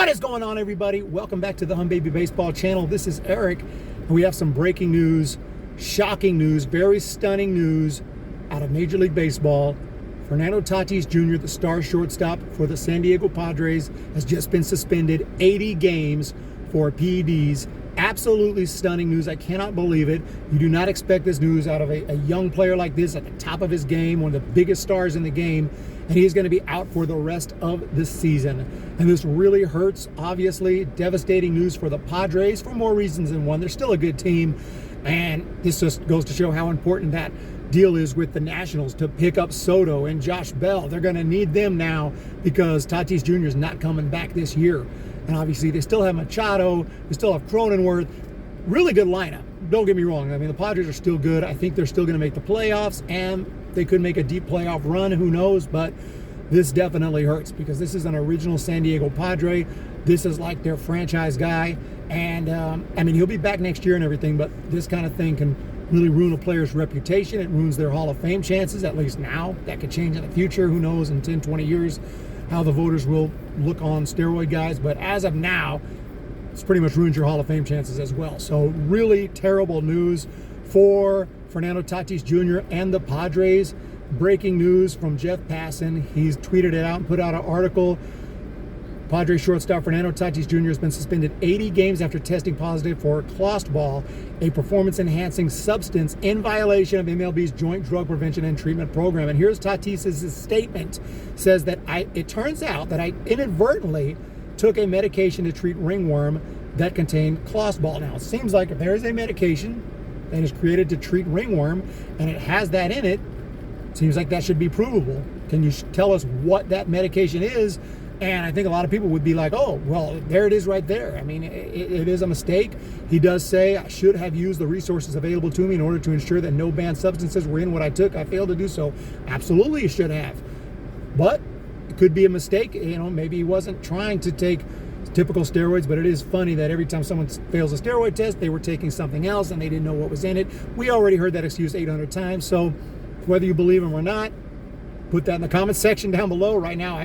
What is going on, everybody? Welcome back to the Baby Baseball channel. This is Eric, and we have some breaking news, shocking news, very stunning news out of Major League Baseball. Fernando Tatis Jr., the star shortstop for the San Diego Padres, has just been suspended 80 games for PEDs. Absolutely stunning news. I cannot believe it. You do not expect this news out of a young player like this at the top of his game, one of the biggest stars in the game, and he's going to be out for the rest of the season. And this really hurts, obviously. Devastating news for the Padres for more reasons than one. They're still a good team, and this just goes to show how important that deal is with the Nationals to pick up Soto and Josh Bell. They're going to need them now because Tatis Jr. is not coming back this year. And obviously they still have Machado, they still have Cronenworth. Really good lineup. Don't get me wrong. I mean, the Padres are still good. I think they're still going to make the playoffs, and they could make a deep playoff run. Who knows? But this definitely hurts because this is an original San Diego Padre. This is like their franchise guy. And, I mean, he'll be back next year and everything, but this kind of thing can really ruin a player's reputation. It ruins their Hall of Fame chances, at least now. That could change in the future. Who knows in 10, 20 years how the voters will look on steroid guys. But as of now, it's pretty much ruins your Hall of Fame chances as well. So really terrible news for Fernando Tatis Jr. and the Padres. Breaking news from Jeff Passan. He's tweeted it out and put out an article. Padres shortstop Fernando Tatis Jr. has been suspended 80 games after testing positive for clostebol, a performance-enhancing substance in violation of MLB's Joint Drug Prevention and Treatment Program. And here's Tatis' statement. Says that it turns out that I inadvertently took a medication to treat ringworm that contained clostebol. Now, it seems like if there is a medication that is created to treat ringworm and it has that in it, seems like that should be provable. Can you tell us what that medication is? And I think a lot of people would be like, oh, well, there it is right there. I mean, it is a mistake. He does say, I should have used the resources available to me in order to ensure that no banned substances were in what I took. I failed to do so. Absolutely, you should have. But it could be a mistake. You know, maybe he wasn't trying to take typical steroids, but it is funny that every time someone fails a steroid test, they were taking something else and they didn't know what was in it. We already heard that excuse 800 times. So whether you believe him or not, put that in the comments section down below. Right now,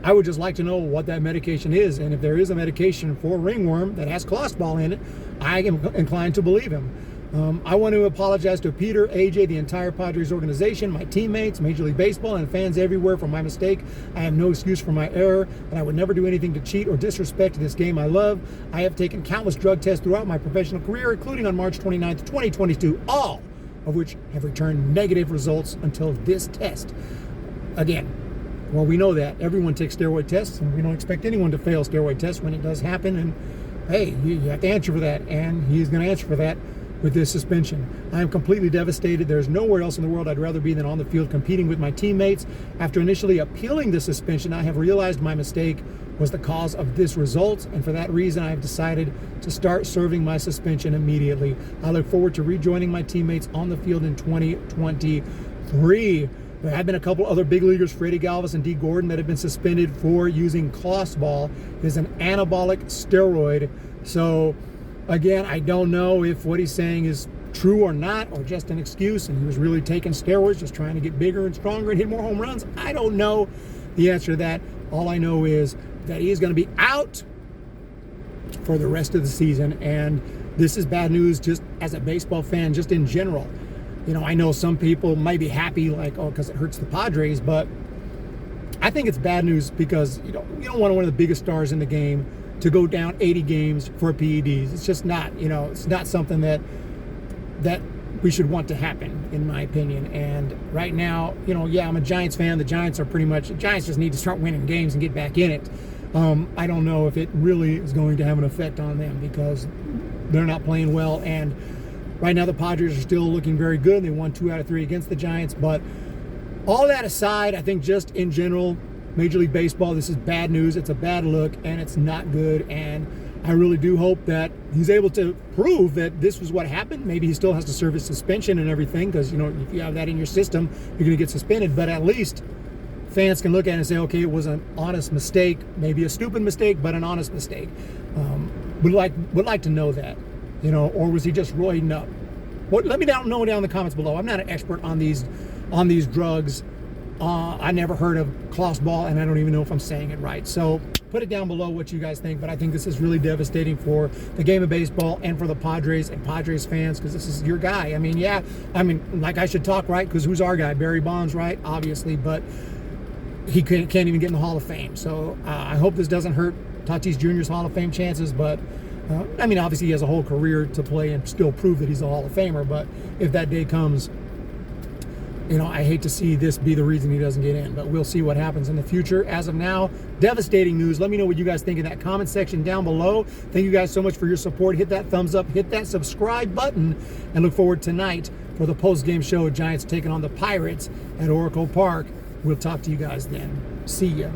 I would just like to know what that medication is. And if there is a medication for ringworm that has clostebol in it, I am inclined to believe him. I want to apologize to Peter, AJ, the entire Padres organization, my teammates, Major League Baseball, and fans everywhere for my mistake. I have no excuse for my error, and I would never do anything to cheat or disrespect this game I love. I have taken countless drug tests throughout my professional career, including on March 29th, 2022, all of which have returned negative results until this test. Again, well, we know that everyone takes steroid tests, and we don't expect anyone to fail steroid tests when it does happen. And hey, you have to answer for that, and he's going to answer for that with this suspension. I am completely devastated. There's nowhere else in the world I'd rather be than on the field competing with my teammates. After initially appealing the suspension, I have realized my mistake was the cause of this result, and for that reason, I have decided to start serving my suspension immediately. I look forward to rejoining my teammates on the field in 2023. There have been a couple other big leaguers, Freddie Galvis and D. Gordon, that have been suspended for using clostebol. It is an anabolic steroid. So, again, I don't know if what he's saying is true or not, or just an excuse, and he was really taking steroids, just trying to get bigger and stronger and hit more home runs. I don't know the answer to that. All I know is that he is going to be out for the rest of the season, and this is bad news just as a baseball fan, just in general. You know, I know some people might be happy, like, oh, because it hurts the Padres, but I think it's bad news because you don't want one of the biggest stars in the game to go down 80 games for PEDs. It's just not, it's not something that we should want to happen, in my opinion. And right now, yeah, I'm a Giants fan. The Giants just need to start winning games and get back in it. I don't know if it really is going to have an effect on them because they're not playing well, and right now, the Padres are still looking very good. They won 2 out of 3 against the Giants. But all that aside, I think just in general, Major League Baseball, this is bad news. It's a bad look, and it's not good. And I really do hope that he's able to prove that this was what happened. Maybe he still has to serve his suspension and everything because, if you have that in your system, you're going to get suspended. But at least fans can look at it and say, okay, it was an honest mistake. Maybe a stupid mistake, but an honest mistake. Would like to know that. Or was he just roiding up? Well, let me know down in the comments below. I'm not an expert on these drugs. I never heard of clostebol, and I don't even know if I'm saying it right. So Put it down below what you guys think, but I think this is really devastating for the game of baseball and for the Padres and Padres fans, because this is your guy. I mean, yeah, like I should talk, right? Because who's our guy? Barry Bonds, right? Obviously, but he can't even get in the Hall of Fame. So I hope this doesn't hurt Tatis Jr.'s Hall of Fame chances, but I mean, obviously he has a whole career to play and still prove that he's a Hall of Famer, but if that day comes, you know, I hate to see this be the reason he doesn't get in, but we'll see what happens in the future. As of now, devastating news. Let me know what you guys think in that comment section down below. Thank you guys so much for your support. Hit that thumbs up, hit that subscribe button, and look forward tonight for the post-game show. Giants taking on the Pirates at Oracle Park. We'll talk to you guys then. See ya.